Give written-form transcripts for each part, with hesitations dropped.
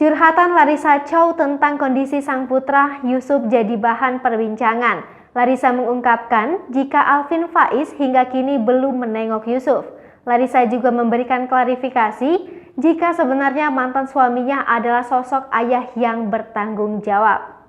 Curhatan Larissa Chow tentang kondisi sang putra Yusuf jadi bahan perbincangan. Larissa mengungkapkan jika Alvin Faiz hingga kini belum menengok Yusuf. Larissa juga memberikan klarifikasi jika sebenarnya mantan suaminya adalah sosok ayah yang bertanggung jawab.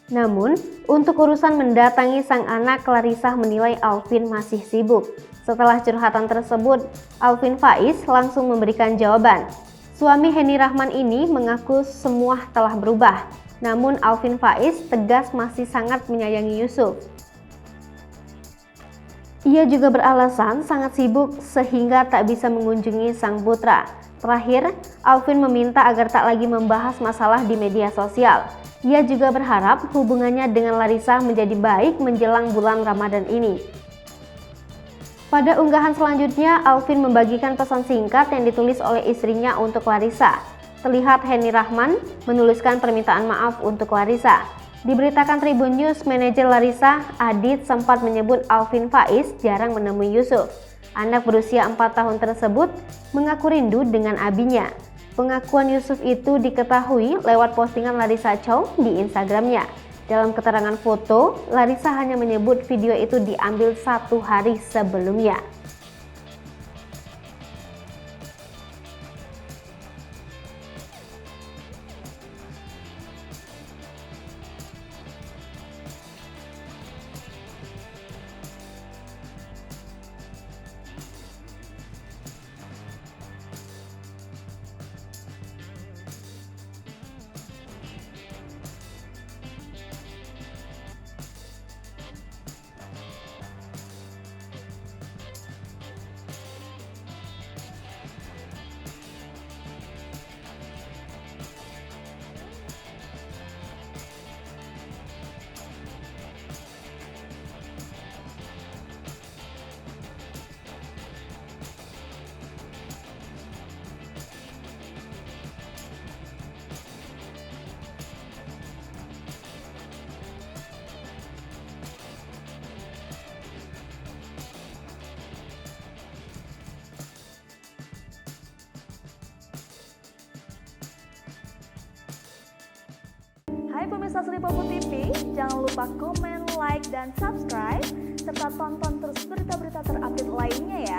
Namun, untuk urusan mendatangi sang anak, Larissa menilai Alvin masih sibuk. Setelah curhatan tersebut, Alvin Faiz langsung memberikan jawaban. Suami Henny Rahman ini mengaku semua telah berubah. Namun Alvin Faiz tegas masih sangat menyayangi Yusuf. Ia juga beralasan sangat sibuk sehingga tak bisa mengunjungi sang putra. Terakhir, Alvin meminta agar tak lagi membahas masalah di media sosial. Ia juga berharap hubungannya dengan Larissa menjadi baik menjelang bulan Ramadan ini. Pada unggahan selanjutnya, Alvin membagikan pesan singkat yang ditulis oleh istrinya untuk Larissa. Terlihat Henny Rahman menuliskan permintaan maaf untuk Larissa. Diberitakan Tribun News, manajer Larissa, Adit, sempat menyebut Alvin Faiz jarang menemui Yusuf. Anak berusia 4 tahun tersebut mengaku rindu dengan abinya. Pengakuan Yusuf itu diketahui lewat postingan Larissa Chow di Instagramnya. Dalam keterangan foto, Larissa hanya menyebut video itu diambil 1 hari sebelumnya. Hai pemirsa Sri Popo TV, jangan lupa komen, like, dan subscribe, serta tonton terus berita-berita terupdate lainnya ya.